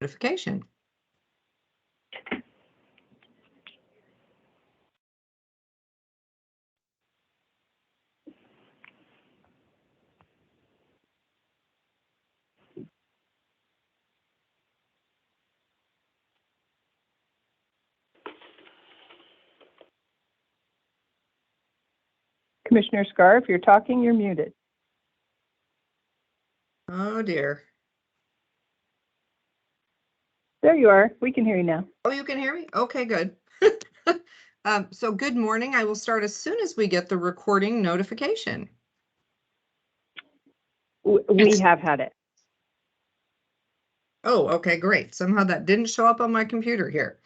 notification. Commissioner Scar, if you're talking, you're muted. Oh dear. There you are. We can hear you now. Oh, you can hear me? Okay, good. So good morning. I will start as soon as we get the recording notification. We have had it. Oh, okay, great. Somehow that didn't show up on my computer here.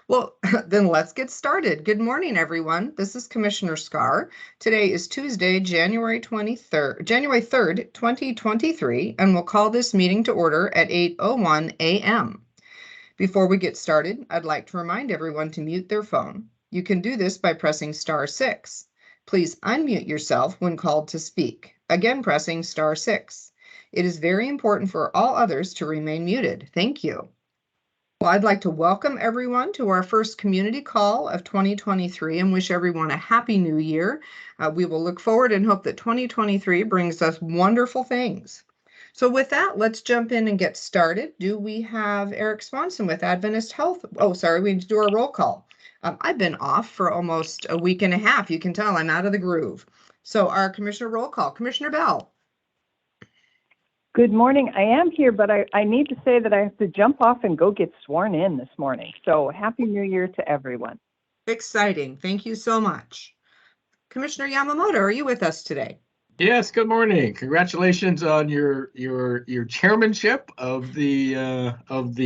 Well, then let's get started. Good morning, everyone. This is Commissioner Scar. Today is Tuesday, January 3rd, 2023, and we'll call this meeting to order at 8:01 a.m. Before we get started, I'd like to remind everyone to mute their phone. You can do this by pressing *6. Please unmute yourself when called to speak. Again, pressing *6. It is very important for all others to remain muted. Thank you. Well, I'd like to welcome everyone to our first community call of 2023 and wish everyone a happy new year. We will look forward and hope that 2023 brings us wonderful things. So with that, let's jump in and get started. Do we have Eric Swanson with Adventist Health? Oh, sorry, we need to do our roll call. I've been off for almost a week and a half. You can tell I'm out of the groove. So our commissioner roll call, Commissioner Bell. Good morning. I am here, but I need to say that I have to jump off and go get sworn in this morning. So Happy New Year to everyone. Exciting. Thank you so much. Commissioner Yamamoto, are you with us today? Yes, good morning. Congratulations on your chairmanship of the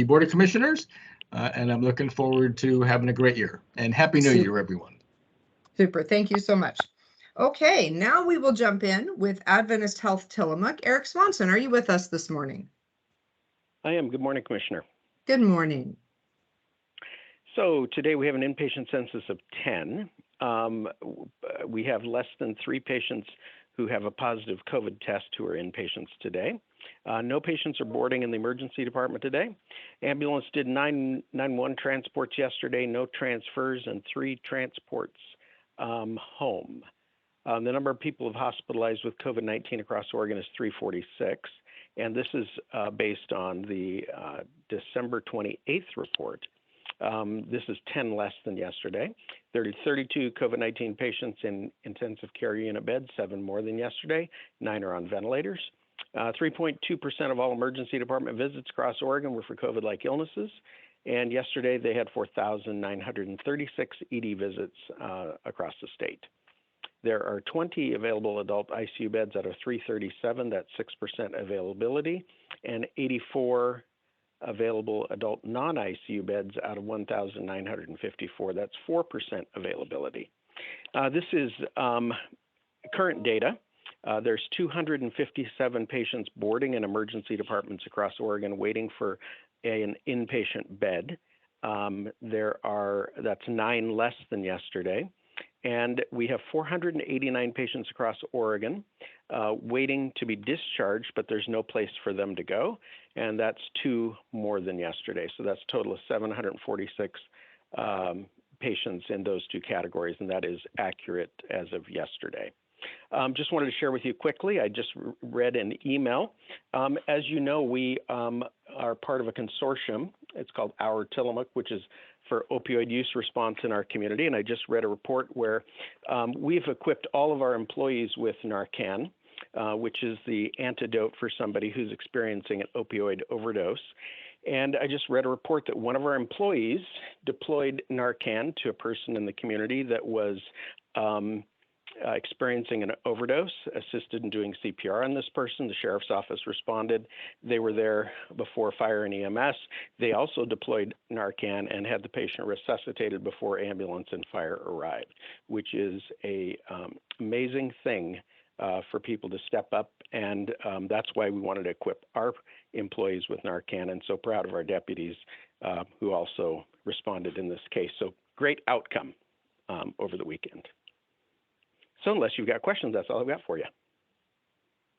Board of Commissioners, and I'm looking forward to having a great year. And Happy New Year, everyone. Super. Thank you so much. Okay, now we will jump in with Adventist Health Tillamook. Eric Swanson, are you with us this morning? I am. Good morning, Commissioner. Good morning. So today we have an inpatient census of 10. We have less than 3 patients who have a positive COVID test who are inpatients today. No patients are boarding in the emergency department today. Ambulance did 911 transports yesterday, no transfers, and 3 transports home. The number of people hospitalized with COVID-19 across Oregon is 346, and this is based on the December 28th report. This is 10 less than yesterday. There are 32 COVID-19 patients in intensive care unit beds, 7 more than yesterday. 9 are on ventilators. 3.2% of all emergency department visits across Oregon were for COVID-like illnesses. And yesterday they had 4,936 ED visits across the state. There are 20 available adult ICU beds out of 337, that's 6% availability, and 84 available adult non-ICU beds out of 1,954, that's 4% availability. This is current data. There's 257 patients boarding in emergency departments across Oregon waiting for an inpatient bed. That's 9 less than yesterday. And we have 489 patients across Oregon waiting to be discharged, but there's no place for them to go. And that's 2 more than yesterday. So that's a total of 746 patients in those 2 categories, and that is accurate as of yesterday. Just wanted to share with you quickly, I just read an email. As you know, we are part of a consortium. It's called Our Tillamook, which is for opioid use response in our community. And I just read a report where we've equipped all of our employees with Narcan, which is the antidote for somebody who's experiencing an opioid overdose. And I just read a report that one of our employees deployed Narcan to a person in the community that was experiencing an overdose, assisted in doing CPR on this person. The sheriff's office responded. They were there before fire and EMS. They also deployed Narcan and had the patient resuscitated before ambulance and fire arrived, which is a amazing thing for people to step up. And that's why we wanted to equip our employees with Narcan, and so proud of our deputies who also responded in this case. So great outcome over the weekend. So unless you've got questions, that's all I've got for you.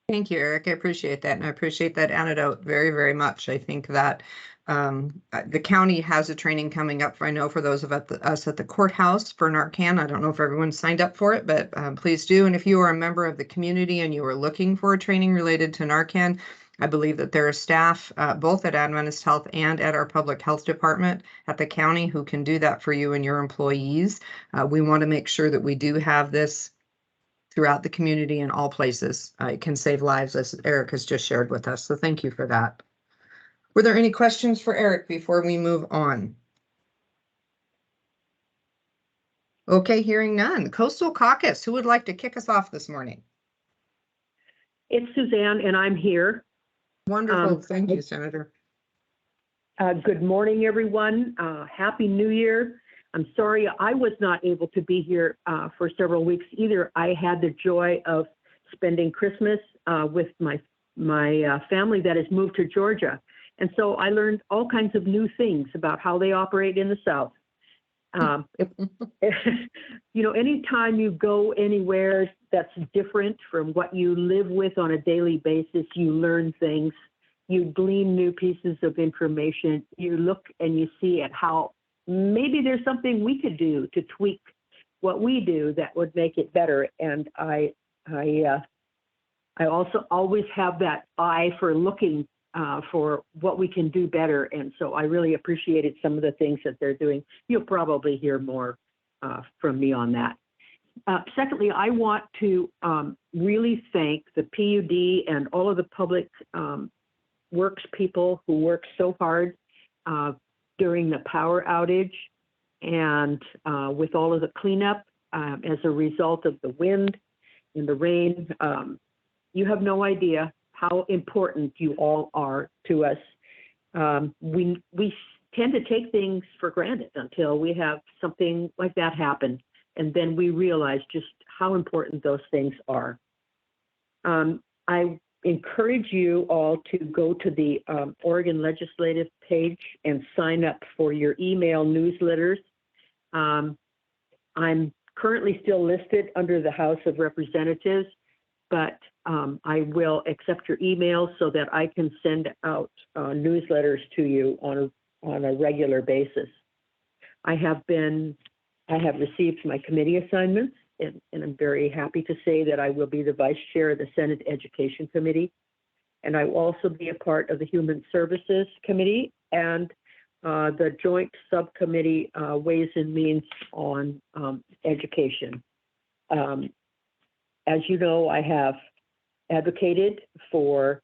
Thank you, Eric. I appreciate that. And I appreciate that anecdote very, very much. I think that The county has a training coming up, I know, for those of us at the courthouse for Narcan. I don't know if everyone's signed up for it, but please do. And if you are a member of the community and you are looking for a training related to Narcan, I believe that there are staff both at Adventist Health and at our public health department at the county who can do that for you and your employees. We want to make sure that we do have this throughout the community in all places. It can save lives, as Eric has just shared with us. So thank you for that. Were there any questions for Eric before we move on? Okay, hearing none. Coastal Caucus, who would like to kick us off this morning? It's Suzanne, and I'm here. Wonderful. Thank you, Senator. Good morning, everyone. Happy New Year. I'm sorry I was not able to be here for several weeks either. I had the joy of spending Christmas with my family that has moved to Georgia. And so I learned all kinds of new things about how they operate in the South. You know, anytime you go anywhere that's different from what you live with on a daily basis, you learn things, you glean new pieces of information, you look and you see at how maybe there's something we could do to tweak what we do that would make it better. And I also always have that eye for looking for what we can do better. And so I really appreciated some of the things that they're doing. You'll probably hear more from me on that. Secondly, I want to really thank the PUD and all of the public works people who worked so hard during the power outage and with all of the cleanup as a result of the wind and the rain. You have no idea how important you all are to us. We tend to take things for granted until we have something like that happen, and then we realize just how important those things are. I encourage you all to go to the Oregon Legislative page and sign up for your email newsletters. I'm currently still listed under the House of Representatives, but I will accept your email so that I can send out newsletters to you on a regular basis. I have received my committee assignments, and I'm very happy to say that I will be the vice chair of the Senate Education Committee, and I will also be a part of the Human Services Committee and the Joint Subcommittee Ways and Means on Education. As you know, I have advocated for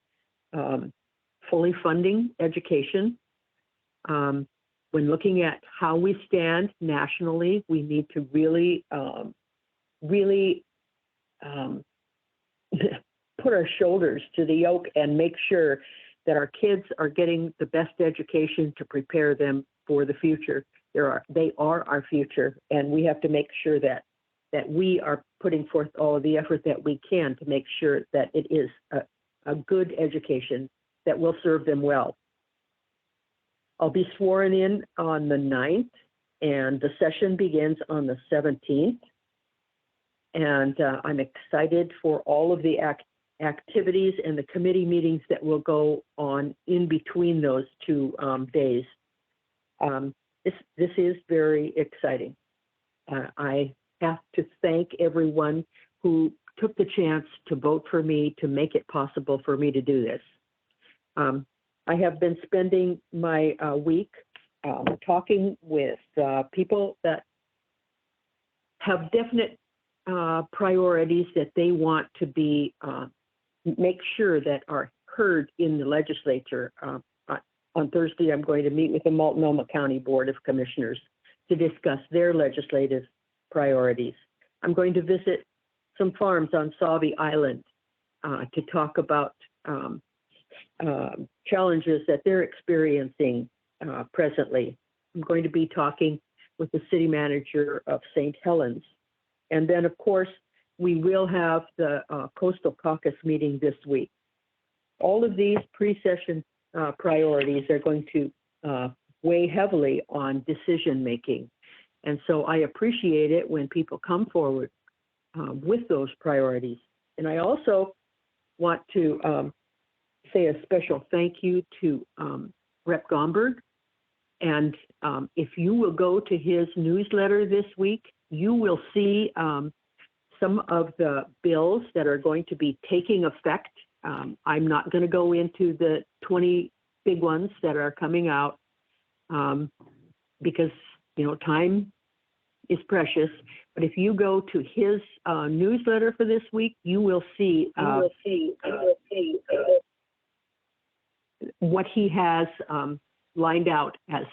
fully funding education. When looking at how we stand nationally, we need to really put our shoulders to the yoke and make sure that our kids are getting the best education to prepare them for the future. They are our future, and we have to make sure that we are putting forth all of the effort that we can to make sure that it is a good education that will serve them well. I'll be sworn in on the 9th, and the session begins on the 17th. And I'm excited for all of the activities and the committee meetings that will go on in between those two days. This is very exciting. I have to thank everyone who took the chance to vote for me to make it possible for me to do this. I have been spending my week talking with people that have definite priorities that they want to be, make sure that are heard in the legislature. On Thursday, I'm going to meet with the Multnomah County Board of Commissioners to discuss their legislative priorities. I'm going to visit some farms on Sauvie Island to talk about challenges that they're experiencing presently. I'm going to be talking with the city manager of St. Helens. And then, of course, we will have the Coastal Caucus meeting this week. All of these pre-session priorities are going to weigh heavily on decision-making. And so I appreciate it when people come forward with those priorities. And I also want to say a special thank you to Rep. Gomberg. And if you will go to his newsletter this week, you will see some of the bills that are going to be taking effect. I'm not going to go into the 20 big ones that are coming out because, time is precious. But if you go to his newsletter for this week, you will see what he has lined out as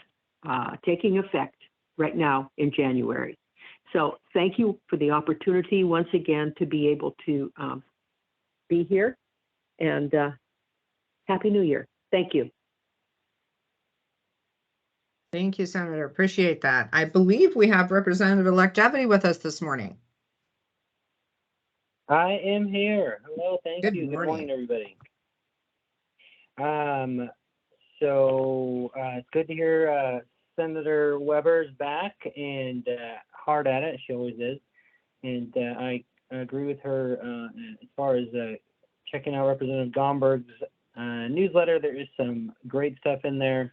taking effect right now in January. So thank you for the opportunity once again to be able to be here, and Happy New Year. Thank you. Thank you, Senator. Appreciate that. I believe we have Representative-elect Jeopardy with us this morning. I am here. Hello, thank Good you. morning. Good morning, everybody. It's good to hear Senator Weber's back and hard at it. She always is. And I agree with her as far as checking out Representative Gomberg's newsletter. There is some great stuff in there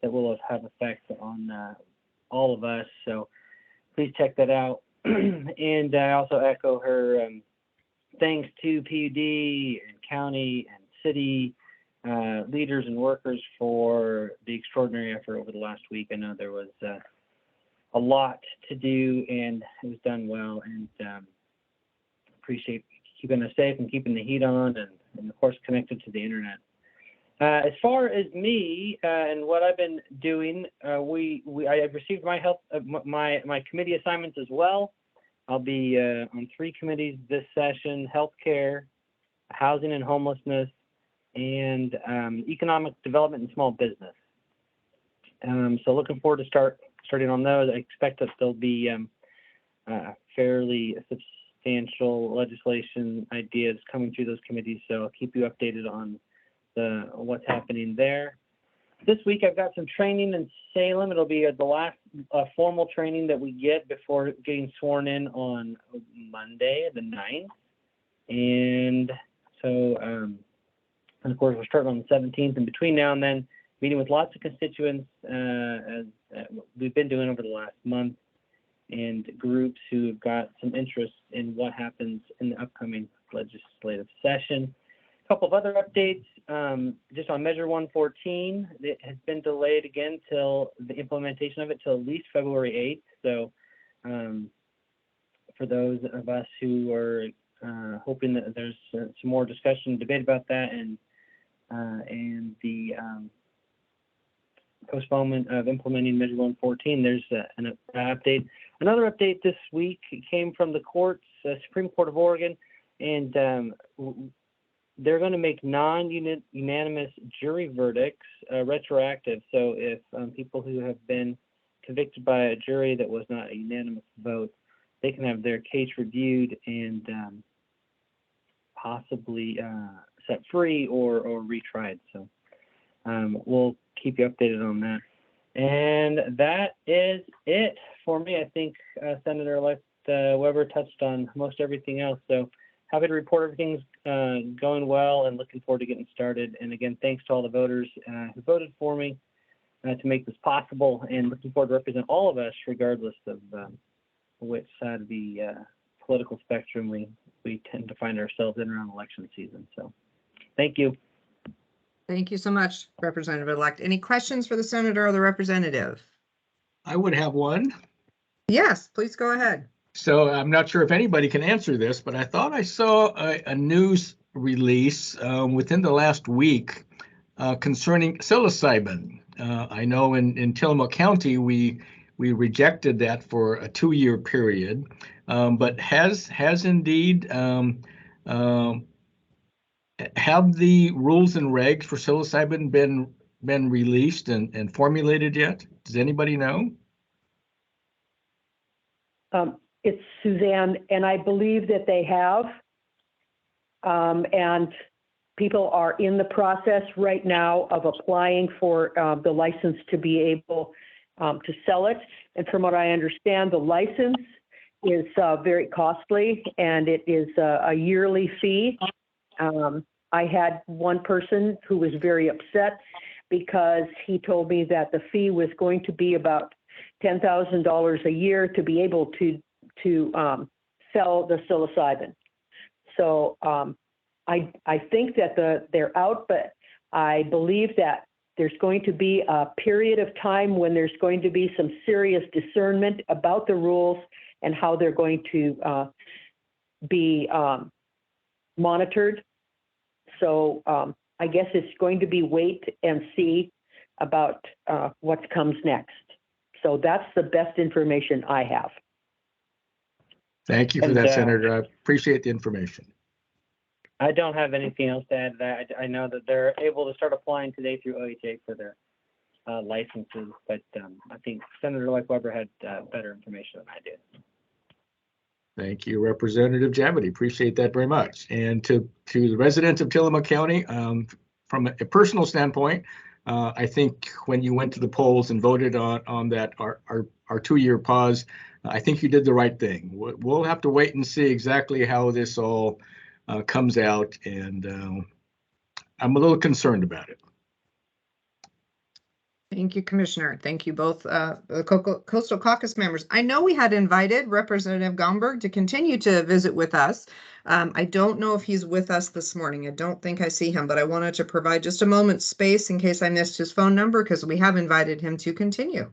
that will have effect on all of us. So please check that out. And I also echo her thanks to PUD and county and city leaders and workers for the extraordinary effort over the last week. I know there was a lot to do, and it was done well, and appreciate keeping us safe and keeping the heat on, and of course connected to the internet. As far as me and what I've been doing, I have received my my committee assignments as well. I'll be on 3 committees this session: healthcare, housing and homelessness, and economic development and small business. So looking forward to starting on those. I expect that there'll be fairly substantial legislation ideas coming through those committees. So I'll keep you updated on what's happening there. This week I've got some training in Salem. It'll be the last formal training that we get before getting sworn in on Monday, the 9th. And so, and of course, we're starting on the 17th. And between now and then, meeting with lots of constituents, as we've been doing over the last month, and groups who have got some interest in what happens in the upcoming legislative session. A couple of other updates, just on Measure 114. It has been delayed again till the implementation of it till at least February 8th. So for those of us who are hoping that there's some more discussion and debate about that, and the postponement of implementing Measure 114, there's an update. Another update this week came from the courts, Supreme Court of Oregon, and they're going to make non-unanimous jury verdicts retroactive. So if people who have been convicted by a jury that was not a unanimous vote, they can have their case reviewed and possibly set free or retried. So we'll keep you updated on that. And that is it for me. I think Senator-elect Weber touched on most everything else. So happy to report everything's going well and looking forward to getting started. And again, thanks to all the voters who voted for me to make this possible, and looking forward to represent all of us regardless of which side of the political spectrum we tend to find ourselves in around election season. So thank you. Thank you so much, Representative-elect. Any questions for the senator or the representative? I would have one. Yes, please go ahead. So I'm not sure if anybody can answer this, but I thought I saw a news release within the last week concerning psilocybin. I know in Tillamook County, we rejected that for a 2-year period, but has indeed have the rules and regs for psilocybin been released and formulated yet? Does anybody know? It's Suzanne, and I believe that they have. And people are in the process right now of applying for the license to be able to sell it. And from what I understand, the license is very costly, and it is a yearly fee. I had one person who was very upset because he told me that the fee was going to be about $10,000 a year to be able to sell the psilocybin. So I think that they're out, but I believe that there's going to be a period of time when there's going to be some serious discernment about the rules and how they're going to be monitored. So I guess it's going to be wait and see about what comes next. So that's the best information I have. Thank you for And, that, Senator. I appreciate the information. I don't have anything else to add to that. I know that they're able to start applying today through OHA for their licenses, but I think Senator Like Weber had better information than I did. Thank you, Representative Javity. Appreciate that very much. And to the residents of Tillamook County, from a personal standpoint, I think when you went to the polls and voted on that our 2-year pause, I think you did the right thing. We'll have to wait and see exactly how this all comes out, and I'm a little concerned about it. Thank you, Commissioner. Thank you both, the Coastal Caucus members. I know we had invited Representative Gomberg to continue to visit with us. I don't know if he's with us this morning. I don't think I see him, but I wanted to provide just a moment's space in case I missed his phone number, because we have invited him to continue.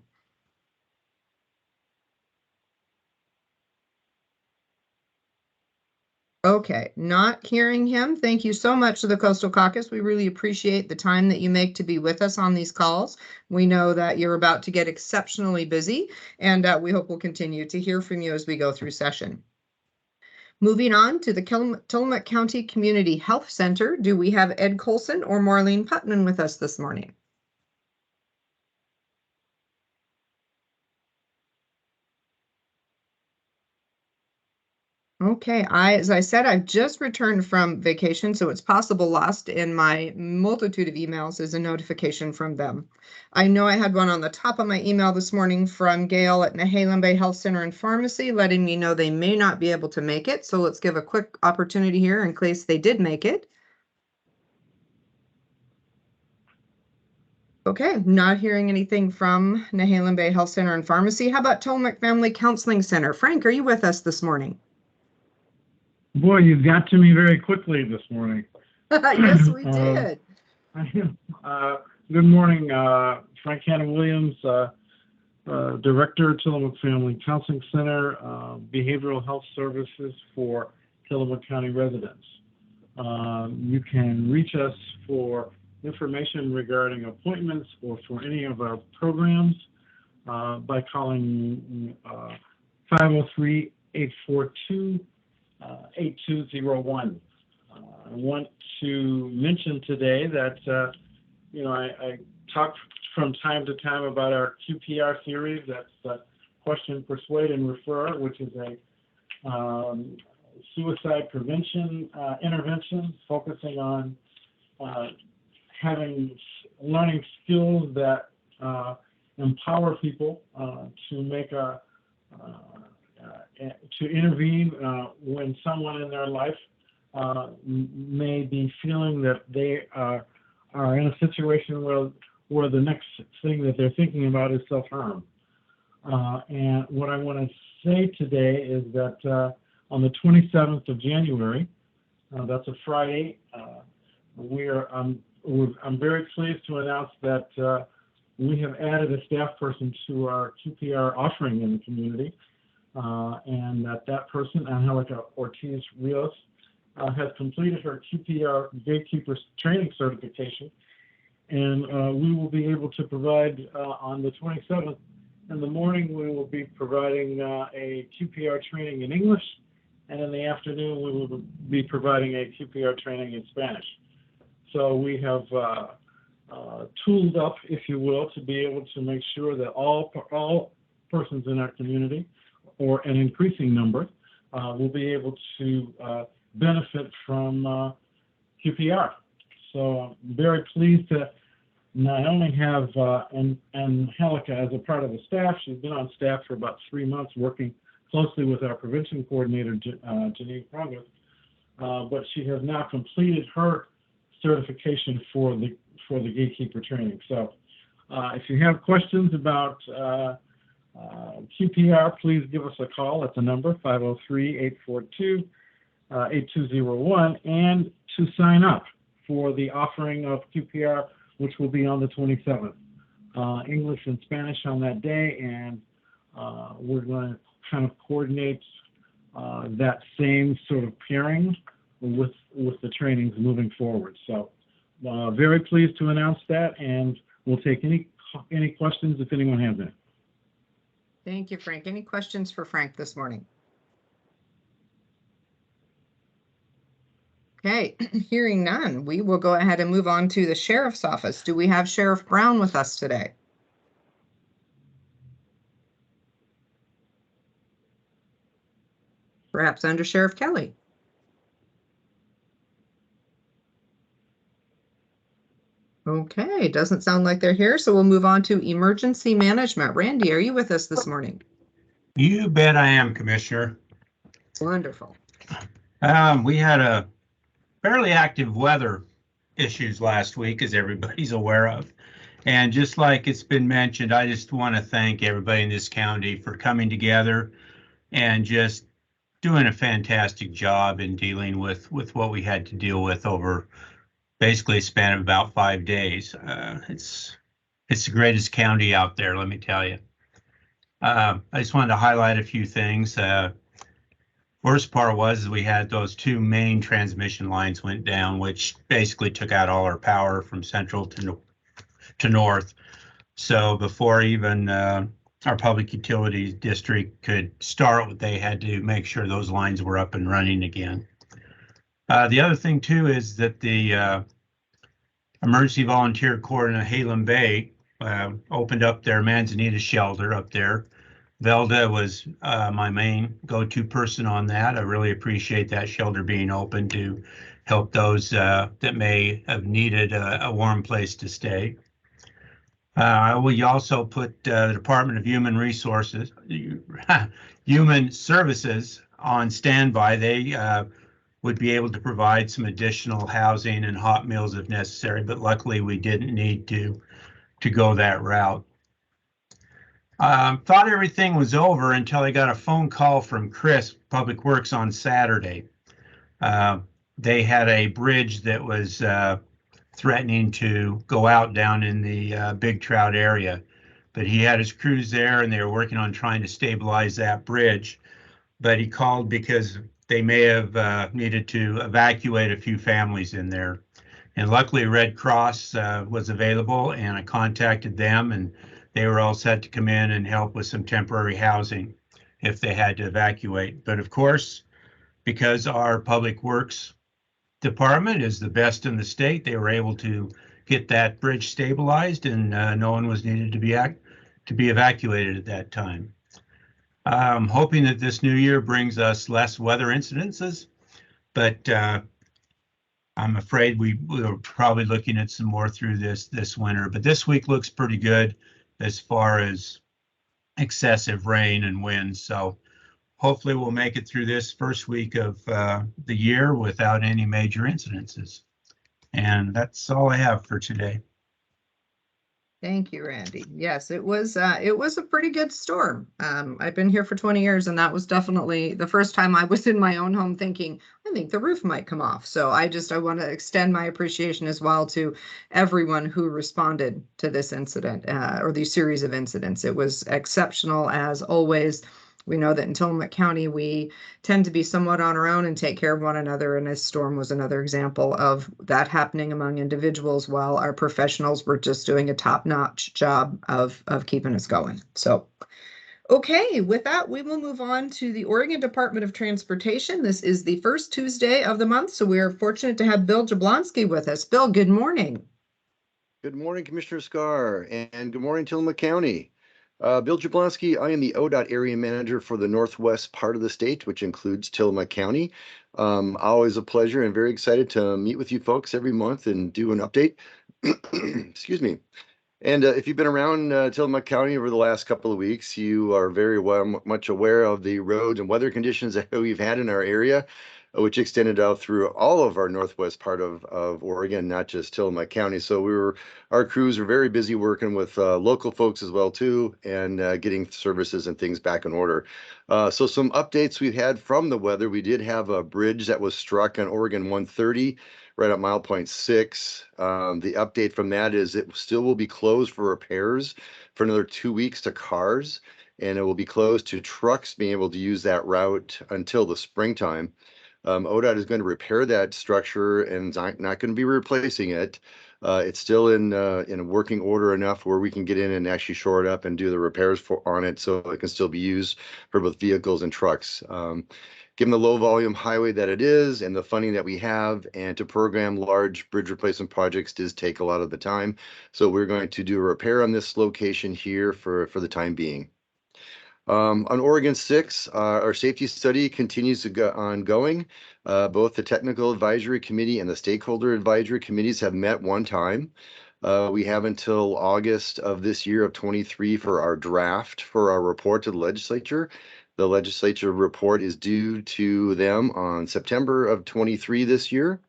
Okay, not hearing him. Thank you so much to the Coastal Caucus. We really appreciate the time that you make to be with us on these calls. We know that you're about to get exceptionally busy, and we hope we'll continue to hear from you as we go through session. Moving on to the Tillamook County Community Health Center, do we have Ed Colson or Maureen Putman with us this morning? Okay, as I said, I've just returned from vacation, so it's possible lost in my multitude of emails is a notification from them. I know I had one on the top of my email this morning from Gail at Nehalem Bay Health Center and Pharmacy, letting me know they may not be able to make it. So let's give a quick opportunity here in case they did make it. Okay, not hearing anything from Nehalem Bay Health Center and Pharmacy. How about Tillamook Family Counseling Center? Frank, are you with us this morning? Boy, you got to me very quickly this morning. Yes, we did. Good morning, Frank Hanna Williams, Director, Tillamook Family Counseling Center, Behavioral Health Services for Tillamook County residents. You can reach us for information regarding appointments or for any of our programs by calling 503-842-8201. I want to mention today that, I talk from time to time about our QPR series. That's Question, Persuade, and Refer, which is a suicide prevention intervention focusing on learning skills that empower people to make to intervene when someone in their life may be feeling that they are in a situation where the next thing that they're thinking about is self-harm. And what I want to say today is that on the 27th of January, that's a Friday, I'm very pleased to announce that we have added a staff person to our QPR offering in the community. And that person, Angelica Ortiz Rios, has completed her QPR Gatekeeper Training Certification. And we will be able to provide on the 27th in the morning, we will be providing a QPR training in English. And in the afternoon, we will be providing a QPR training in Spanish. So we have tooled up, if you will, to be able to make sure that all persons in our community, or an increasing number, will be able to benefit from QPR. So I'm very pleased to not only have Angelica as a part of the staff. She's been on staff for about 3 months, working closely with our prevention coordinator, Janine Progress, but she has now completed her certification for for the gatekeeper training. So if you have questions about QPR, please give us a call at the number 503-842-8201, and to sign up for the offering of QPR, which will be on the 27th. English and Spanish on that day, and we're going to kind of coordinate that same sort of pairing with the trainings moving forward. So very pleased to announce that, and we'll take any questions if anyone has any. Thank you, Frank. Any questions for Frank this morning? Okay, hearing none, we will go ahead and move on to the Sheriff's Office. Do we have Sheriff Brown with us today? Perhaps Under Sheriff Kelly. Okay, doesn't sound like they're here, so we'll move on to Emergency Management. Randy, are you with us this morning? You bet I am, Commissioner. Wonderful. We had a fairly active weather issues last week, as everybody's aware of. And just like it's been mentioned, I just want to thank everybody in this county for coming together and just doing a fantastic job in dealing with what we had to deal with over basically a span of about 5 days. It's the greatest county out there, let me tell you. I just wanted to highlight a few things. Worst part was we had those 2 main transmission lines went down, which basically took out all our power from central to north. So before even our public utilities district could start, they had to make sure those lines were up and running again. The other thing too is that the Emergency Volunteer Corps in Halem Bay opened up their Manzanita shelter up there. Velda was my main go-to person on that. I really appreciate that shelter being open to help those that may have needed a warm place to stay. We also put the Department of Human Services on standby. They would be able to provide some additional housing and hot meals if necessary, but luckily we didn't need to go that route. Thought everything was over until I got a phone call from Chris, Public Works, on Saturday. They had a bridge that was threatening to go out down in the Big Trout area, but he had his crews there and they were working on trying to stabilize that bridge. But he called because they may have needed to evacuate a few families in there. And luckily Red Cross was available, and I contacted them, and they were all set to come in and help with some temporary housing if they had to evacuate. But of course, because our Public Works department is the best in the state, they were able to get that bridge stabilized, and no one was needed to be evacuated at that time. I'm hoping that this new year brings us less weather incidences, but I'm afraid we're probably looking at some more through this winter. But this week looks pretty good as far as excessive rain and wind. So hopefully we'll make it through this first week of the year without any major incidences. And that's all I have for today. Thank you, Randy. Yes, it was a pretty good storm. I've been here for 20 years, and that was definitely the first time I was in my own home thinking, I think the roof might come off. So I want to extend my appreciation as well to everyone who responded to this incident or these series of incidents. It was exceptional as always. We know that in Tillamook County, we tend to be somewhat on our own and take care of one another. And this storm was another example of that happening among individuals, while our professionals were just doing a top-notch job of keeping us going. So, okay, with that, we will move on to the Oregon Department of Transportation. This is the first Tuesday of the month, so we are fortunate to have Bill Jablonski with us. Bill, good morning. Good morning, Commissioner Scar, and good morning, Tillamook County. Bill Jablonski, I am the ODOT area manager for the northwest part of the state, which includes Tillamook County. Always a pleasure and very excited to meet with you folks every month and do an update. Excuse me. And if you've been around Tillamook County over the last couple of weeks, you are very much aware of the roads and weather conditions that we've had in our area. which extended out through all of our northwest part of Oregon, not just Tillamook County. So our crews were very busy working with local folks as well too, and getting services and things back in order. So some updates we've had from the weather. We did have a bridge that was struck on Oregon 130 right at mile point 6. The update from that is it still will be closed for repairs for another 2 weeks to cars, and it will be closed to trucks being able to use that route until the springtime. ODOT is going to repair that structure and not going to be replacing it. It's still in a working order enough where we can get in and actually shore it up and do the repairs on it so it can still be used for both vehicles and trucks. Given the low volume highway that it is and the funding that we have, and to program large bridge replacement projects does take a lot of the time. So we're going to do a repair on this location here for the time being. On Oregon 6, our safety study continues to go ongoing. Both the Technical Advisory Committee and the Stakeholder Advisory Committees have met one time. We have until August of this year of 23 for our draft for our report to the legislature. The legislature report is due to them on September of 23 this year.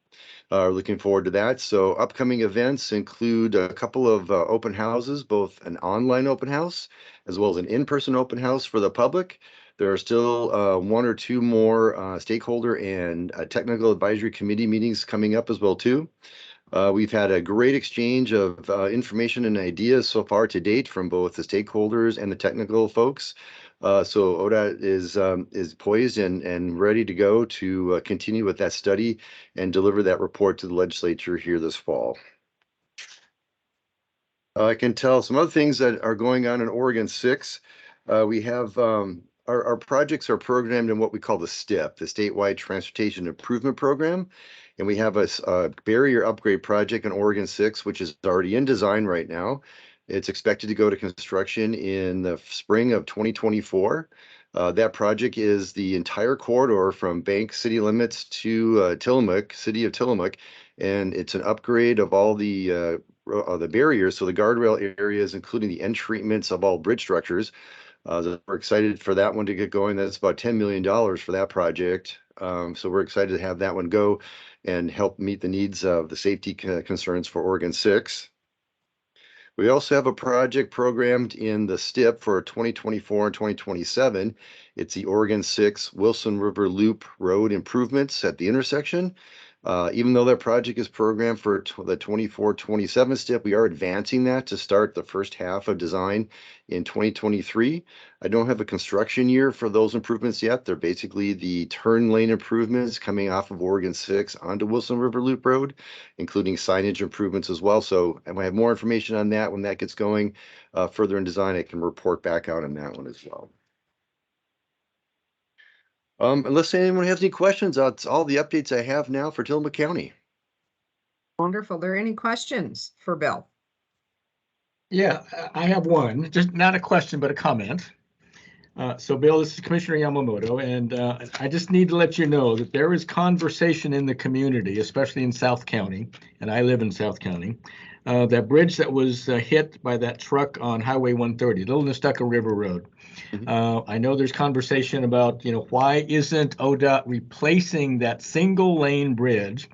Looking forward to that. So upcoming events include a couple of open houses, both an online open house as well as an in-person open house for the public. There are still 1 or 2 more stakeholder and technical advisory committee meetings coming up as well too. We've had a great exchange of information and ideas so far to date from both the stakeholders and the technical folks. So ODOT is poised and ready to go to continue with that study and deliver that report to the legislature here this fall. I can tell some other things that are going on in Oregon 6. We have our projects are programmed in what we call the STIP, the Statewide Transportation Improvement Program. And we have a barrier upgrade project in Oregon 6, which is already in design right now. It's expected to go to construction in the spring of 2024. That project is the entire corridor from Bank city limits to Tillamook, city of Tillamook, and it's an upgrade of all the barriers, so the guardrail areas, including the end treatments of all bridge structures. So we're excited for that one to get going. That's about $10 million for that project. So we're excited to have that one go and help meet the needs of the safety concerns for Oregon 6. We also have a project programmed in the STIP for 2024 and 2027. It's the Oregon 6 Wilson River Loop Road improvements at the intersection. Even though that project is programmed for the 24-27 STIP, we are advancing that to start the first half of design in 2023. I don't have a construction year for those improvements yet. They're basically the turn lane improvements coming off of Oregon 6 onto Wilson River Loop Road, including signage improvements as well. So I have more information on that when that gets going further in design. I can report back out on that one as well. Unless anyone has any questions, that's all the updates I have now for Tillamook County. Wonderful. Are there any questions for Bill? Yeah, I have one, just not a question, but a comment. So Bill, this is Commissioner Yamamoto, and I just need to let you know that there is conversation in the community, especially in South County, and I live in South County, that bridge that was hit by that truck on Highway 130, Little Nestucca River Road. I know there's conversation about, why isn't ODOT replacing that single lane bridge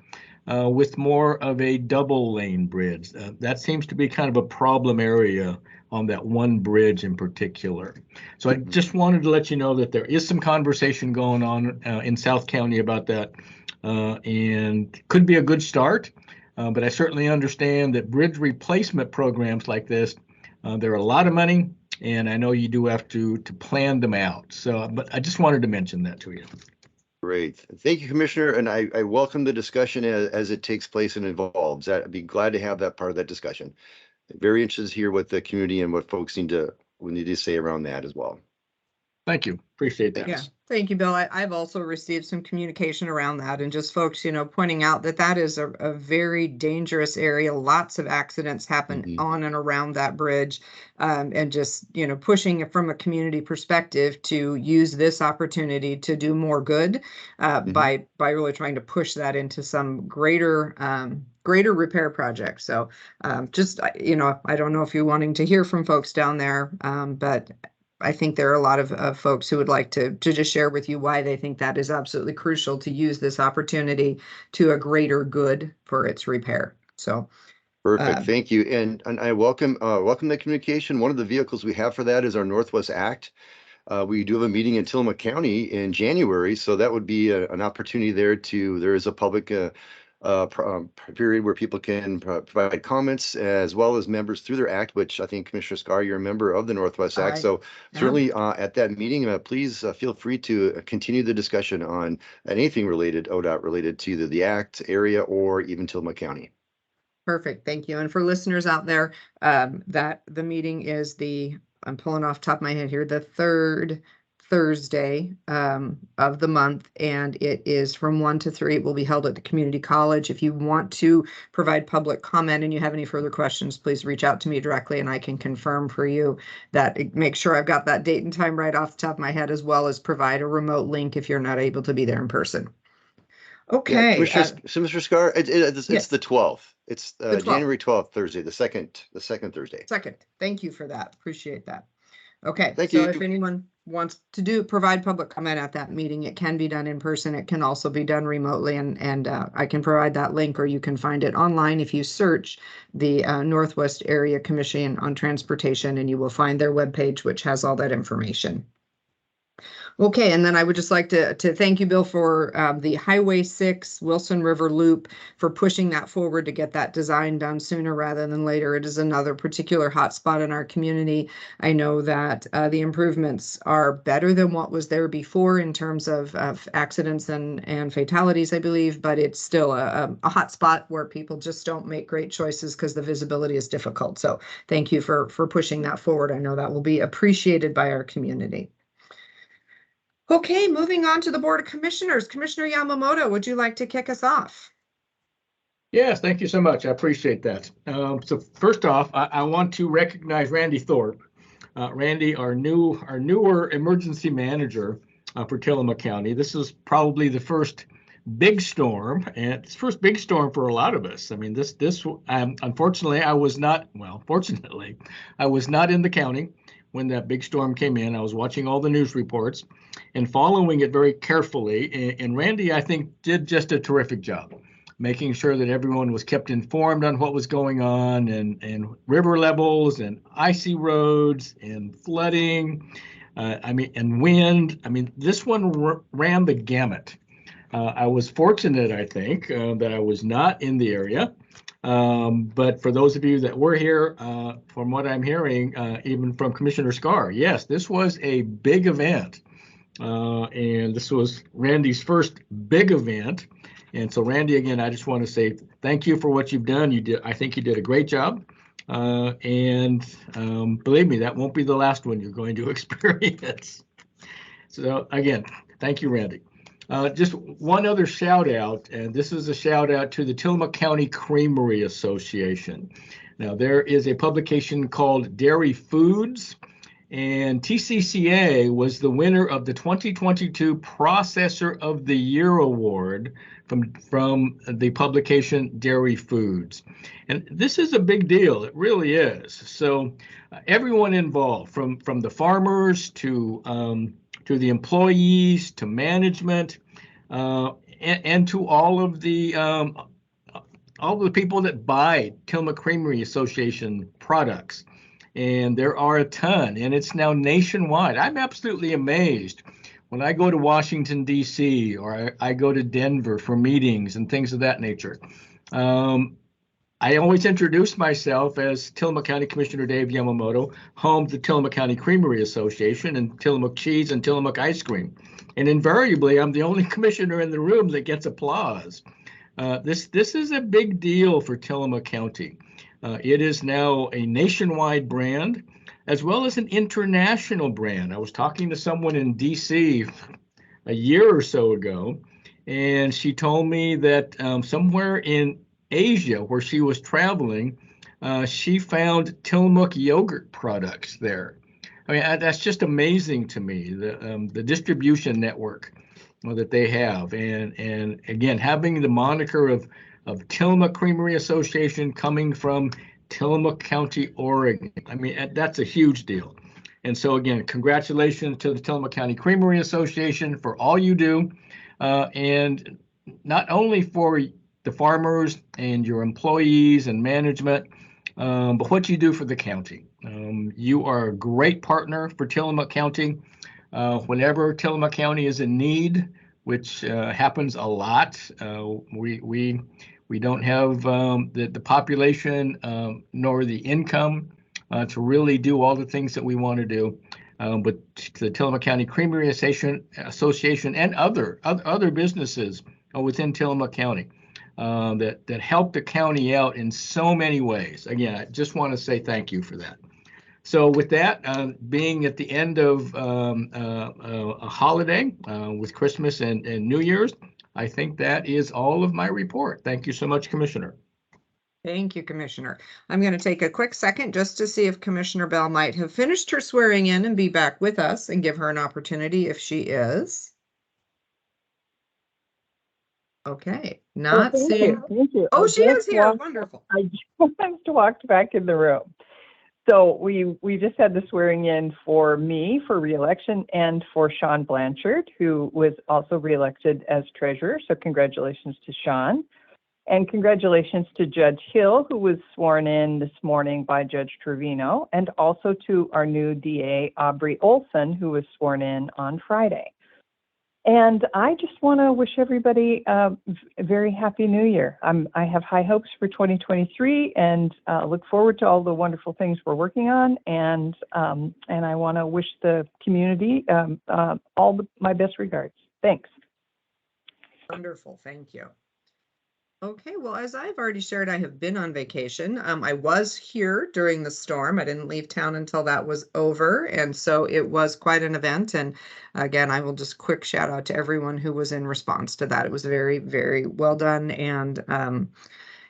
with more of a double lane bridge? That seems to be kind of a problem area on that one bridge in particular. So I just wanted to let you know that there is some conversation going on in South County about that, and could be a good start. But I certainly understand that bridge replacement programs like this, they're a lot of money, and I know you do have to plan them out. So, but I just wanted to mention that to you. Great. Thank you, Commissioner. And I welcome the discussion as it takes place and evolves. I'd be glad to have that part of that discussion. Very interested to hear what the community and what folks need to say around that as well. Thank you. Appreciate that. Yeah, thank you, Bill. I've also received some communication around that, and just folks, pointing out that is a very dangerous area. Lots of accidents happen on and around that bridge, and just, pushing it from a community perspective to use this opportunity to do more good by really trying to push that into some greater repair project. So just, I don't know if you're wanting to hear from folks down there, but I think there are a lot of folks who would like to just share with you why they think that is absolutely crucial to use this opportunity to a greater good for its repair. So. Perfect, thank you. And I welcome the communication. One of the vehicles we have for that is our Northwest Act. We do have a meeting in Tillamook County in January, so that would be an opportunity there there is a public period where people can provide comments as well as members through their act, which I think Commissioner Scar, you're a member of the Northwest Act. So certainly at that meeting, please feel free to continue the discussion on anything related, ODOT related to either the act area or even Tillamook County. Perfect, thank you. And for listeners out there, that the meeting is I'm pulling off the top of my head here, the third Thursday of the month, and it is from 1 to 3. It will be held at the community college. If you want to provide public comment and you have any further questions, please reach out to me directly and I can confirm for you that, make sure I've got that date and time right off the top of my head, as well as provide a remote link if you're not able to be there in person. Okay. Yeah, Mr. Scar, it's yes. the 12th. It's The 12th. January 12th, Thursday, the second Thursday. Second. Thank you for that. Appreciate that. Okay. Thank so you. if anyone wants to provide public comment at that meeting, it can be done in person. It can also be done remotely, and I can provide that link, or you can find it online if you search the Northwest Area Commission on Transportation, and you will find their webpage, which has all that information. Okay, and then I would just like to thank you, Bill, for the Highway 6 Wilson River Loop, for pushing that forward to get that design done sooner rather than later. It is another particular hotspot in our community. I know that the improvements are better than what was there before in terms of accidents and fatalities, I believe, but it's still a hotspot where people just don't make great choices because the visibility is difficult. So thank you for pushing that forward. I know that will be appreciated by our community. Okay, moving on to the Board of Commissioners. Commissioner Yamamoto, would you like to kick us off? Yes, thank you so much. I appreciate that. So first off, I want to recognize Randy Thorpe. Randy, our newer emergency manager for Tillamook County. This is probably the first big storm, and it's the first big storm for a lot of us. I mean, unfortunately, fortunately, I was not in the county when that big storm came in. I was watching all the news reports and following it very carefully. And Randy, I think, did just a terrific job, making sure that everyone was kept informed on what was going on, and river levels and icy roads and flooding, and wind. I mean, this one ran the gamut. I was fortunate, I think, that I was not in the area. But for those of you that were here, from what I'm hearing, even from Commissioner Scar, yes, this was a big event. And this was Randy's first big event. And so Randy, again, I just want to say thank you for what you've done. I think you did a great job. And believe me, that won't be the last one you're going to experience. So again, thank you, Randy. Just one other shout out, and this is a shout out to the Tillamook County Creamery Association. Now, there is a publication called Dairy Foods, and TCCA was the winner of the 2022 Processor of the Year Award from the publication Dairy Foods. And this is a big deal. It really is. So everyone involved, from the farmers to the employees, to management, and to all of the people that buy Tillamook Creamery Association products. And there are a ton, and it's now nationwide. I'm absolutely amazed when I go to Washington, D.C., or I go to Denver for meetings and things of that nature. I always introduce myself as Tillamook County Commissioner Dave Yamamoto, home to the Tillamook County Creamery Association and Tillamook Cheese and Tillamook Ice Cream. And invariably, I'm the only commissioner in the room that gets applause. This is a big deal for Tillamook County. It is now a nationwide brand, as well as an international brand. I was talking to someone in D.C. a year or so ago, and she told me that somewhere in Asia, where she was traveling, she found Tillamook yogurt products there. I mean, that's just amazing to me, the distribution network that they have. And again, having the moniker of Tillamook Creamery Association coming from Tillamook County, Oregon. I mean, that's a huge deal. And so again, congratulations to the Tillamook County Creamery Association for all you do. And not only for the farmers and your employees and management, but what you do for the county. You are a great partner for Tillamook County. Whenever Tillamook County is in need, which happens a lot, we don't have the population nor the income to really do all the things that we want to do. But the Tillamook County Creamery Association and other businesses within Tillamook County that help the county out in so many ways. Again, I just want to say thank you for that. So with that, being at the end of a holiday with Christmas and New Year's, I think that is all of my report. Thank you so much, Commissioner. Thank you, Commissioner. I'm going to take a quick second just to see if Commissioner Bell might have finished her swearing in and be back with us, and give her an opportunity if she is. Okay, not Thank seeing. you. Thank you. Oh, I she is just here. walked- Wonderful. I just walked back in the room. So we just had the swearing in for me for reelection and for Sean Blanchard, who was also reelected as treasurer. So congratulations to Sean. And congratulations to Judge Hill, who was sworn in this morning by Judge Trevino, and also to our new DA, Aubrey Olson, who was sworn in on Friday. And I just want to wish everybody a very happy new year. I have high hopes for 2023 and look forward to all the wonderful things we're working on. And I want to wish the community my best regards. Thanks. Wonderful. Thank you. Okay, well, as I've already shared, I have been on vacation. I was here during the storm. I didn't leave town until that was over. And so it was quite an event. And again, I will just quick shout out to everyone who was in response to that. It was very, very well done. And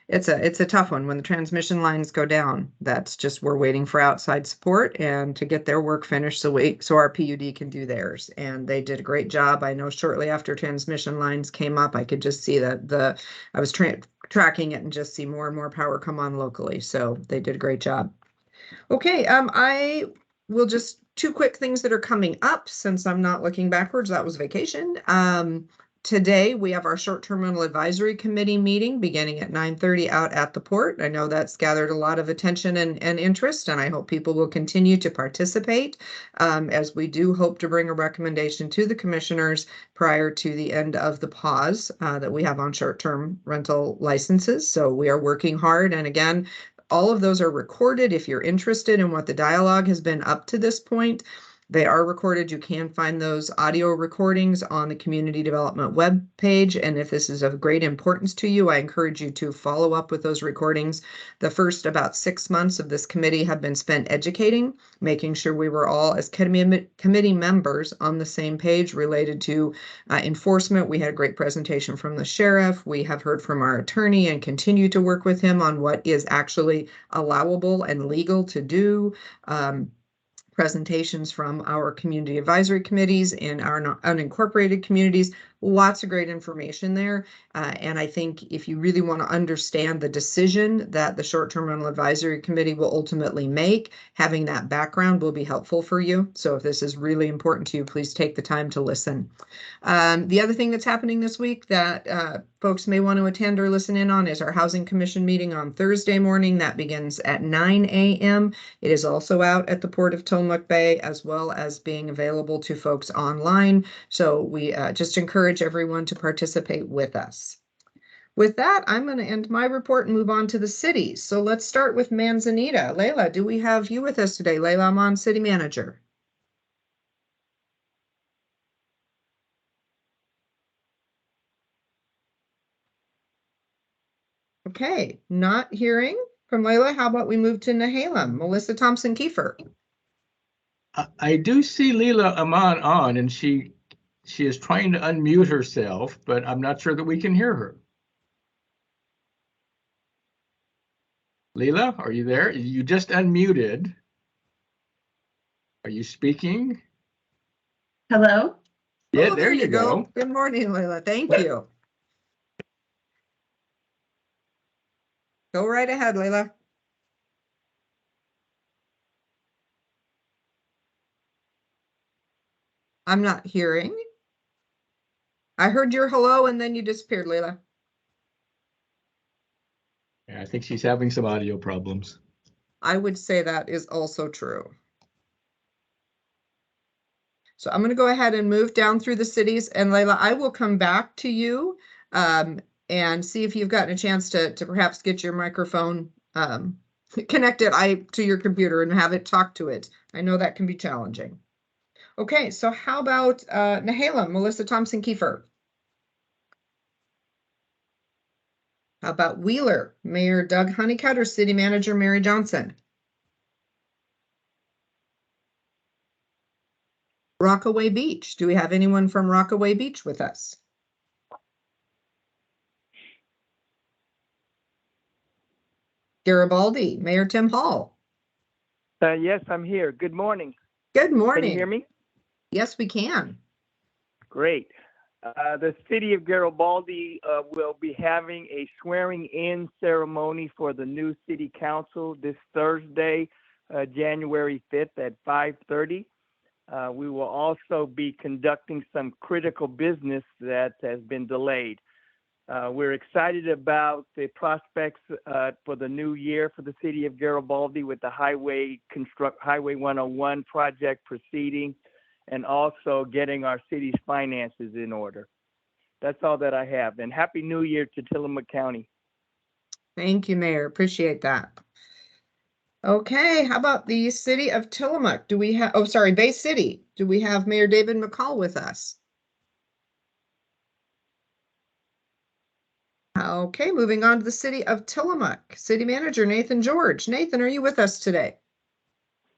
it's a tough one when the transmission lines go down. That's just, we're waiting for outside support and to get their work finished so our PUD can do theirs. And they did a great job. I know shortly after transmission lines came up, I could just see that I was tracking it and just see more and more power come on locally. So they did a great job. Okay, I will just two quick things that are coming up since I'm not looking backwards. That was vacation. Today, we have our short-term rental advisory committee meeting beginning at 9:30 out at the port. I know that's gathered a lot of attention and interest, and I hope people will continue to participate as we do hope to bring a recommendation to the commissioners prior to the end of the pause that we have on short-term rental licenses. So we are working hard. And again, all of those are recorded. If you're interested in what the dialogue has been up to this point, they are recorded. You can find those audio recordings on the community development webpage. And if this is of great importance to you, I encourage you to follow up with those recordings. The first about 6 months of this committee have been spent educating, making sure we were all as committee members on the same page related to enforcement. We had a great presentation from the sheriff. We have heard from our attorney and continue to work with him on what is actually allowable and legal to do. Presentations from our community advisory committees and our unincorporated communities. Lots of great information there. And I think if you really want to understand the decision that the short-term rental advisory committee will ultimately make, having that background will be helpful for you. So if this is really important to you, please take the time to listen. The other thing that's happening this week that folks may want to attend or listen in on is our Housing Commission meeting on Thursday morning. That begins at 9 a.m. It is also out at the Port of Tillamook Bay, as well as being available to folks online. So we just encourage everyone to participate with us. With that, I'm going to end my report and move on to the cities. So let's start with Manzanita. Layla, do we have you with us today? Layla Amon, City Manager. Okay, not hearing from Layla. How about we move to Nehalem? Melissa Thompson-Kiefer. I do see Leela Aman on, and she is trying to unmute herself, but I'm not sure that we can hear her. Leela, are you there? You just unmuted. Are you speaking? Hello? Yeah, Oh, there you go. Good morning, Layla. Thank you. Go right ahead, Layla. I'm not hearing. I heard your hello and then you disappeared, Leila. Yeah, I think she's having some audio problems. I would say that is also true. So I'm going to go ahead and move down through the cities, and Leila, I will come back to you and see if you've gotten a chance to perhaps get your microphone connected to your computer and have it talk to it. I know that can be challenging. Okay, so how about Nehalem, Melissa Thompson Kiefer? How about Wheeler, Mayor Doug Honeycutt, or City Manager Mary Johnson? Rockaway Beach, do we have anyone from Rockaway Beach with us? Garibaldi, Mayor Tim Hall. Yes, I'm here. Good morning. Good morning. Can you hear me? Yes, we can. Great. The city of Garibaldi will be having a swearing-in ceremony for the new city council this Thursday, January 5th at 5:30. We will also be conducting some critical business that has been delayed. We're excited about the prospects for the new year for the city of Garibaldi with the Highway 101 project proceeding and also getting our city's finances in order. That's all that I have. And Happy New Year to Tillamook County. Thank you, Mayor. Appreciate that. Okay, how about the city of Tillamook? Do we have, oh, sorry, Bay City. Do we have Mayor David McCall with us? Okay, moving on to the city of Tillamook. City Manager Nathan George. Nathan, are you with us today?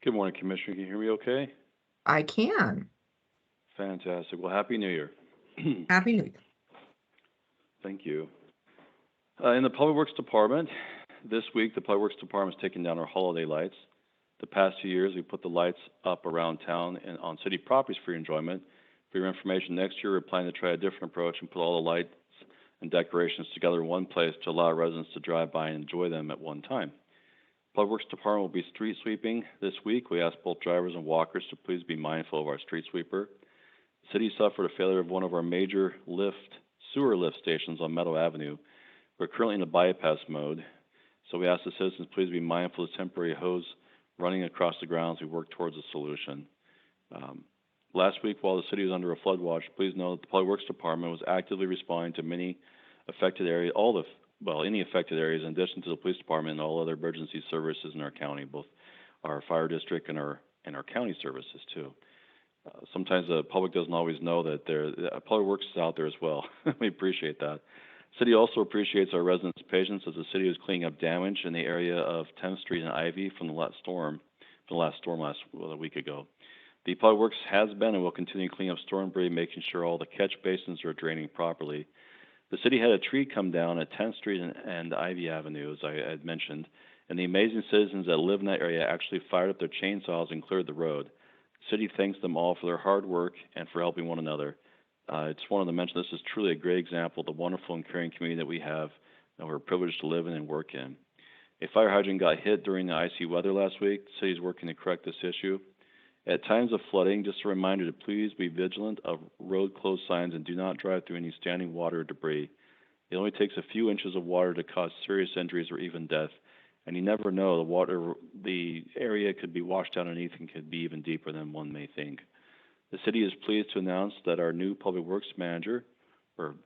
Good morning, Commissioner. Can you hear me okay? I can. Fantastic. Well, Happy New Year. Happy New Year. Thank you. In the Public Works Department, this week the Public Works Department is taking down our holiday lights. The past 2 years, we put the lights up around town and on city properties for your enjoyment. For your information, next year we're planning to try a different approach and put all the lights and decorations together in one place to allow residents to drive by and enjoy them at one time. Public Works Department will be street sweeping this week. We ask both drivers and walkers to please be mindful of our street sweeper. The city suffered a failure of one of our major sewer lift stations on Meadow Avenue. We're currently in a bypass mode, so we ask the citizens please be mindful of the temporary hose running across the grounds. We work towards a solution. Last week, while the city was under a flood watch, please know that the Public Works Department was actively responding to many affected areas, any affected areas, in addition to the police department and all other emergency services in our county, both our fire district and our county services too. Sometimes the public doesn't always know that Public Works is out there as well. We appreciate that. City also appreciates our residents' patience as the city is cleaning up damage in the area of 10th Street and Ivy from the last storm a week ago. The Public Works has been and will continue cleaning up storm debris, making sure all the catch basins are draining properly. The city had a tree come down at 10th Street and Ivy Avenue, as I had mentioned, and the amazing citizens that live in that area actually fired up their chainsaws and cleared the road. The city thanks them all for their hard work and for helping one another. I just wanted to mention this is truly a great example of the wonderful and caring community that we have that we're privileged to live in and work in. A fire hydrant got hit during the icy weather last week. The city is working to correct this issue. At times of flooding, just a reminder to please be vigilant of road closed signs and do not drive through any standing water or debris. It only takes a few inches of water to cause serious injuries or even death, and you never know, the area could be washed out underneath and could be even deeper than one may think. The city is pleased to announce that our new Public Works Manager, Public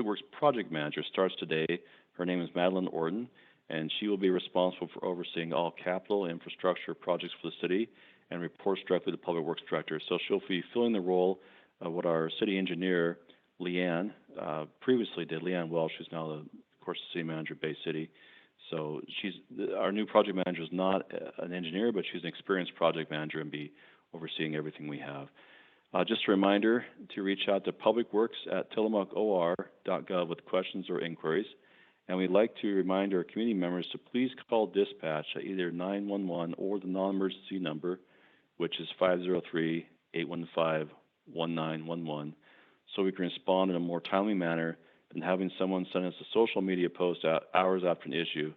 Works Project Manager starts today. Her name is Madeline Orton, and she will be responsible for overseeing all capital infrastructure projects for the city and reports directly to the Public Works Director. So she'll be filling the role of what our city engineer, Leanne, previously did. Leanne Welsh, who's now, of course, the city manager of Bay City. So our new project manager is not an engineer, but she's an experienced project manager and be overseeing everything we have. Just a reminder to reach out to publicworks@tillamookor.gov with questions or inquiries. And we'd like to remind our community members to please call dispatch at either 911 or the non-emergency number, which is 503-815-1911, so we can respond in a more timely manner than having someone send us a social media post hours after an issue.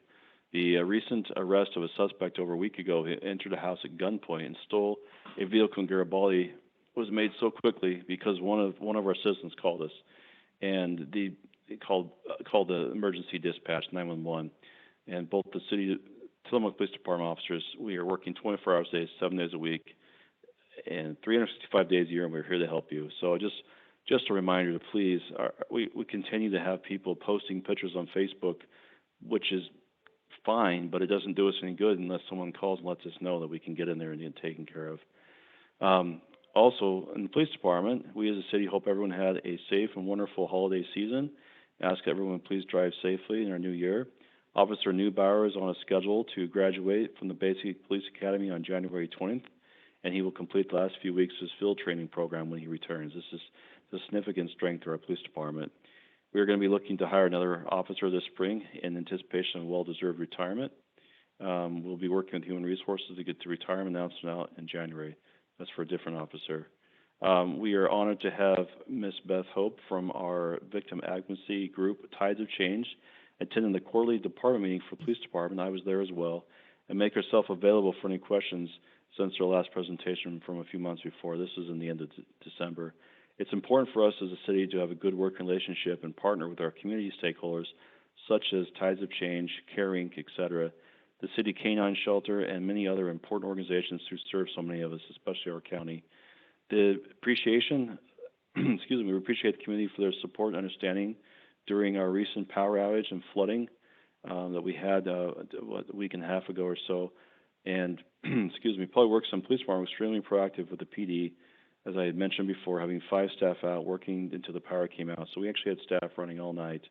The recent arrest of a suspect over a week ago who entered a house at gunpoint and stole a vehicle in Garibaldi was made so quickly because one of our citizens called us, and it called the emergency dispatch 911, and both the city Tillamook Police Department officers, we are working 24 hours a day, 7 days a week, and 365 days a year, and we're here to help you. So just a reminder to please, we continue to have people posting pictures on Facebook, which is fine, but it doesn't do us any good unless someone calls and lets us know that we can get in there and get taken care of. Also, in the police department, we as a city hope everyone had a safe and wonderful holiday season. Ask everyone please drive safely in our new year. Officer Neubauer is on a schedule to graduate from the Basic Police Academy on January 20th, and he will complete the last few weeks of his field training program when he returns. This is a significant strength to our police department. We are going to be looking to hire another officer this spring in anticipation of well-deserved retirement. We'll be working with Human Resources to get the retirement announcement out in January. That's for a different officer. We are honored to have Miss Beth Hope from our victim advocacy group, Tides of Change, attending the quarterly department meeting for the police department. I was there as well, and make herself available for any questions since her last presentation from a few months before. This is in the end of December. It's important for us as a city to have a good working relationship and partner with our community stakeholders, such as Tides of Change, Care Inc., etc., the City Canine Shelter, and many other important organizations who serve so many of us, especially our county. The appreciation, we appreciate the community for their support and understanding during our recent power outage and flooding that we had a week and a half ago or so. And, Public Works and Police Department were extremely proactive with the PD, as I had mentioned before, having 5 staff out working until the power came out. So we actually had staff running all night.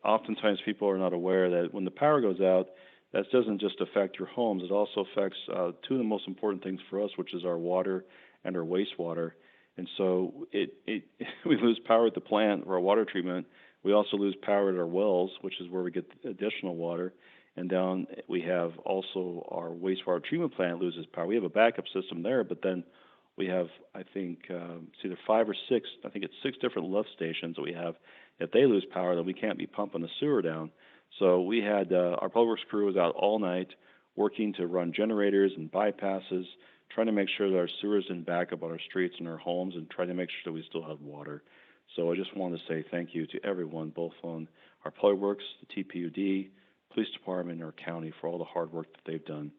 Oftentimes people are not aware that when the power goes out, that doesn't just affect your homes, it also affects 2 of the most important things for us, which is our water and our wastewater. And so we lose power at the plant or our water treatment. We also lose power at our wells, which is where we get additional water. And down we have also our wastewater treatment plant loses power. We have a backup system there, but then we have, I think, it's either 5 or 6, I think it's 6 different lift stations that we have. If they lose power, then we can't be pumping the sewer down. So we had, our public works crew was out all night working to run generators and bypasses, trying to make sure that our sewers didn't back up on our streets and our homes, and trying to make sure that we still have water. So I just wanted to say thank you to everyone, both on our public works, the TPUD, police department, and our county for all the hard work that they've done.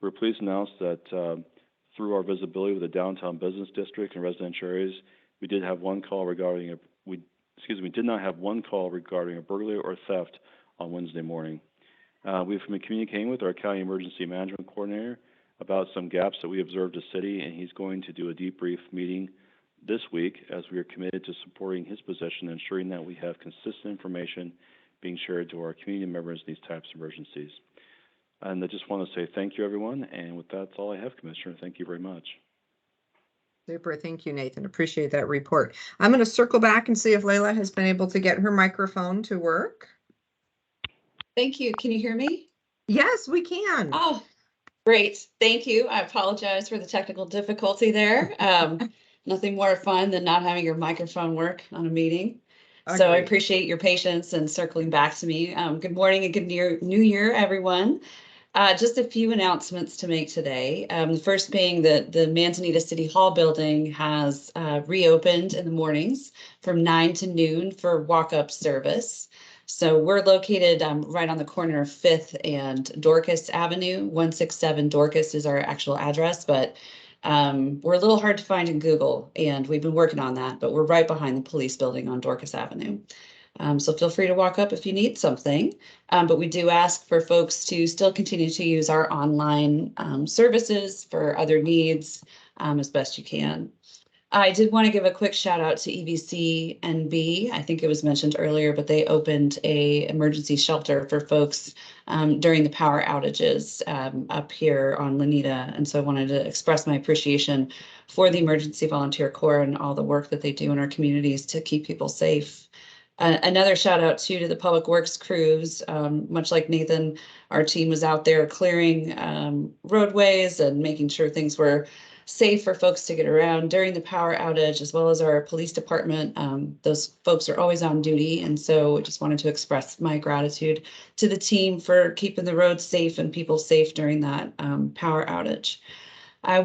We're pleased to announce that through our visibility with the downtown business district and residential areas, we did have one call regarding we did not have one call regarding a burglary or theft on Wednesday morning. We've been communicating with our county emergency management coordinator about some gaps that we observed as city, and he's going to do a debrief meeting this week as we are committed to supporting his position and ensuring that we have consistent information being shared to our community members in these types of emergencies. And I just want to say thank you, everyone. And with that, that's all I have, Commissioner. Thank you very much. Super. Thank you, Nathan. Appreciate that report. I'm going to circle back and see if Layla has been able to get her microphone to work. Thank you. Can you hear me? Yes, we can. Oh, great. Thank you. I apologize for the technical difficulty there. Nothing more fun than not having your microphone work on a meeting. So I appreciate your patience and circling back to me. Good morning and good new year, everyone. Just a few announcements to make today. The first being that the Manzanita City Hall building has reopened in the mornings from 9 to noon for walk-up service. So we're located right on the corner of 5th and Dorcas Avenue. 167 Dorcas is our actual address, but we're a little hard to find in Google, and we've been working on that, but we're right behind the police building on Dorcas Avenue. So feel free to walk up if you need something, but we do ask for folks to still continue to use our online services for other needs as best you can. I did want to give a quick shout out to EVC NB. I think it was mentioned earlier, but they opened a emergency shelter for folks during the power outages up here on Lanita. And so I wanted to express my appreciation for the Emergency Volunteer Corps and all the work that they do in our communities to keep people safe. Another shout out to the Public Works crews. Much like Nathan, our team was out there clearing roadways and making sure things were safe for folks to get around during the power outage, as well as our police department. Those folks are always on duty. And so I just wanted to express my gratitude to the team for keeping the roads safe and people safe during that power outage.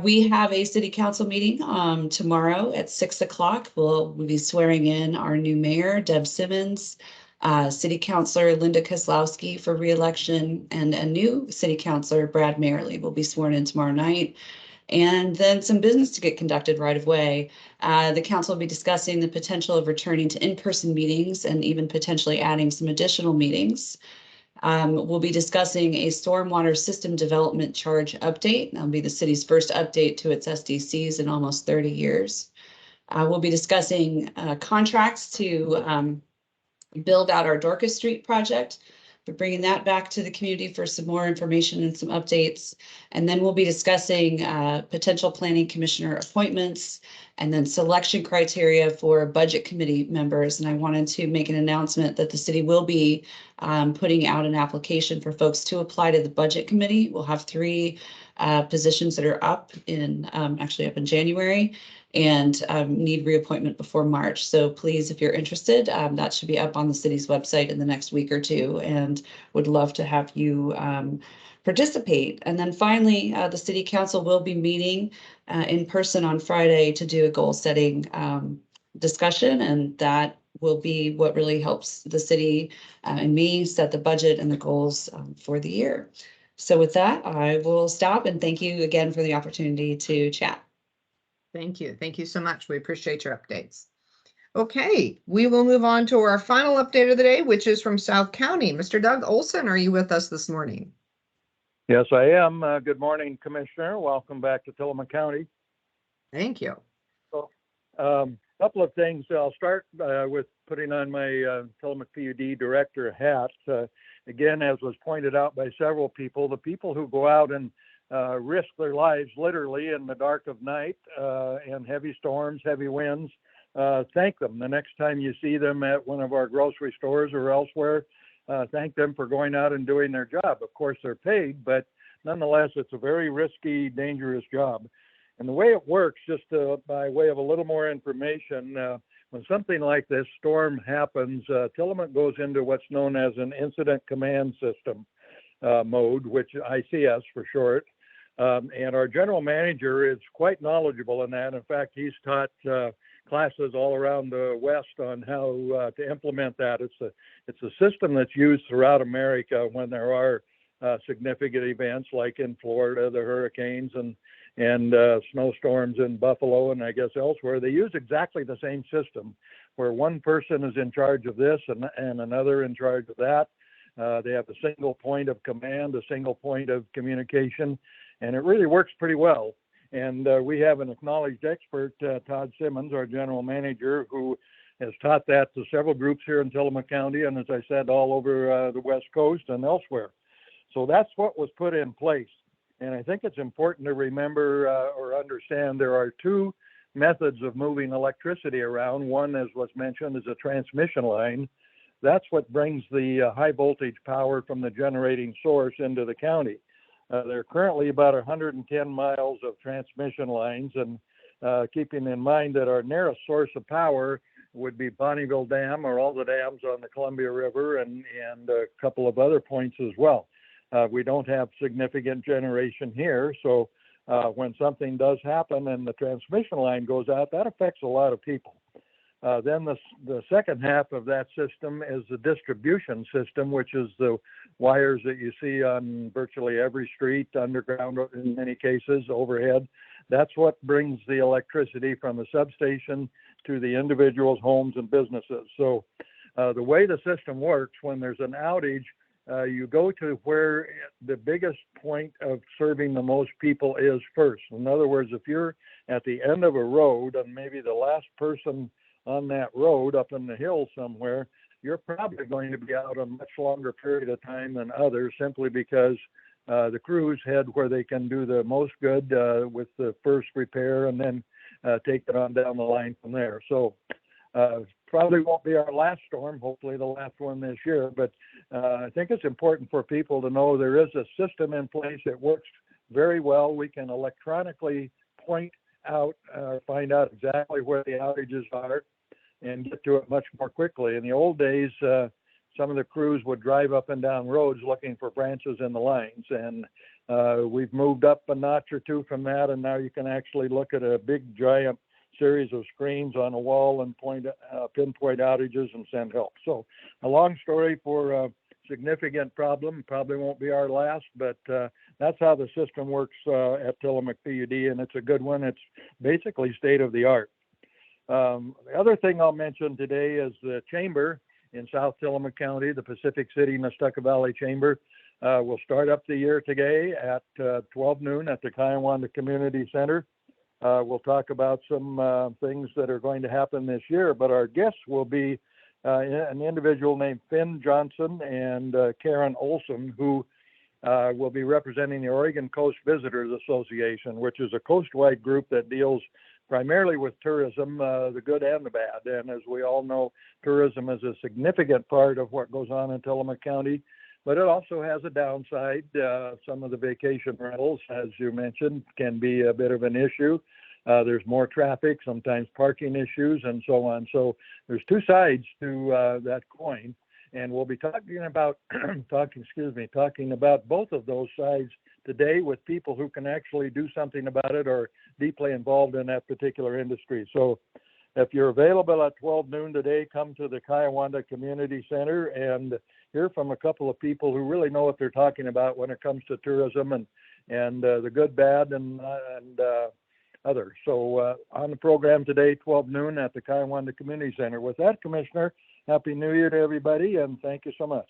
We have a city council meeting tomorrow at 6 o'clock. We'll be swearing in our new mayor, Deb Simmons, city councilor Linda Kozlowski for re-election, and a new city councilor, Brad Merrily, will be sworn in tomorrow night. And then some business to get conducted right away. The council will be discussing the potential of returning to in-person meetings and even potentially adding some additional meetings. We'll be discussing a stormwater system development charge update. That'll be the city's first update to its SDCs in almost 30 years. We'll be discussing contracts to build out our Dorcas Street project. We're bringing that back to the community for some more information and some updates. And then we'll be discussing potential planning commissioner appointments and then selection criteria for budget committee members. And I wanted to make an announcement that the city will be putting out an application for folks to apply to the budget committee. We'll have 3 positions that are up in actually up in January and need reappointment before March. So please, if you're interested, that should be up on the city's website in the next week or 2, and would love to have you participate. And then finally, the city council will be meeting in person on Friday to do a goal setting discussion, and that will be what really helps the city and me set the budget and the goals for the year. So with that, I will stop and thank you again for the opportunity to chat. Thank you. Thank you so much. We appreciate your updates. Okay, we will move on to our final update of the day, which is from South County. Mr. Doug Olson, are you with us this morning? Yes, I am. Good morning, Commissioner. Welcome back to Tillamook County. Thank you. So, couple of things. I'll start with putting on my Tillamook PUD director hat. Again, as was pointed out by several people, the people who go out and risk their lives literally in the dark of night and heavy storms, heavy winds, thank them. The next time you see them at one of our grocery stores or elsewhere, thank them for going out and doing their job. Of course, they're paid, but nonetheless, it's a very risky, dangerous job. And the way it works, just by way of a little more information, when something like this storm happens, Tillamook goes into what's known as an incident command system mode, which ICS for short. And our general manager is quite knowledgeable in that. In fact, he's taught classes all around the West on how to implement that. It's a system that's used throughout America when there are significant events like in Florida, the hurricanes and snowstorms in Buffalo and I guess elsewhere. They use exactly the same system where one person is in charge of this and another in charge of that. They have a single point of command, a single point of communication, and it really works pretty well. And we have an acknowledged expert, Todd Simmons, our general manager, who has taught that to several groups here in Tillamook County, and as I said, all over the West Coast and elsewhere. So that's what was put in place. And I think it's important to remember or understand there are 2 methods of moving electricity around. One, as was mentioned, is a transmission line. That's what brings the high voltage power from the generating source into the county. There are currently about 110 miles of transmission lines, and keeping in mind that our nearest source of power would be Bonneville Dam or all the dams on the Columbia River and a couple of other points as well. We don't have significant generation here, so when something does happen and the transmission line goes out, that affects a lot of people. Then the second half of that system is the distribution system, which is the wires that you see on virtually every street, underground in many cases, overhead. That's what brings the electricity from the substation to the individuals' homes and businesses. So the way the system works, when there's an outage, you go to where the biggest point of serving the most people is first. In other words, if you're at the end of a road and maybe the last person on that road up in the hill somewhere, you're probably going to be out a much longer period of time than others simply because the crews head where they can do the most good with the first repair and then take it on down the line from there. So probably won't be our last storm, hopefully the last one this year, but I think it's important for people to know there is a system in place that works very well. We can electronically point out, find out exactly where the outages are and get to it much more quickly. In the old days, some of the crews would drive up and down roads looking for branches in the lines. And we've moved up a notch or two from that, and now you can actually look at a big giant series of screens on a wall and pinpoint outages and send help. So a long story for a significant problem. Probably won't be our last, but that's how the system works at Tillamook PUD, and it's a good one. It's basically state of the art. The other thing I'll mention today is the chamber in South Tillamook County, the Pacific City Nestucca Valley Chamber, will start up the year today at 12 noon at the Kiawanda Community Center. We'll talk about some things that are going to happen this year, but our guests will be an individual named Finn Johnson and Karen Olson, who will be representing the Oregon Coast Visitors Association, which is a coastwide group that deals primarily with tourism, the good and the bad. And as we all know, tourism is a significant part of what goes on in Tillamook County, but it also has a downside. Some of the vacation rentals, as you mentioned, can be a bit of an issue. There's more traffic, sometimes parking issues, and so on. So there's two sides to that coin, and we'll be talking about talking about both of those sides today with people who can actually do something about it or deeply involved in that particular industry. So if you're available at 12 noon today, come to the Kiawanda Community Center and hear from a couple of people who really know what they're talking about when it comes to tourism and the good, bad, and others. So on the program today, 12 noon at the Kiawanda Community Center. With that, Commissioner, Happy New Year to everybody, and thank you so much.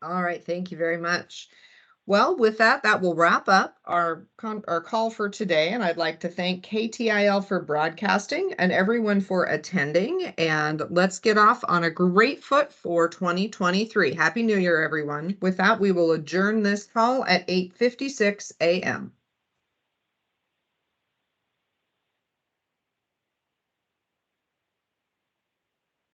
All right, thank you very much. Well, with that, that will wrap up our call for today, and I'd like to thank KTIL for broadcasting and everyone for attending, and let's get off on a great foot for 2023. Happy New Year, everyone. With that, we will adjourn this call at 8:56 a.m.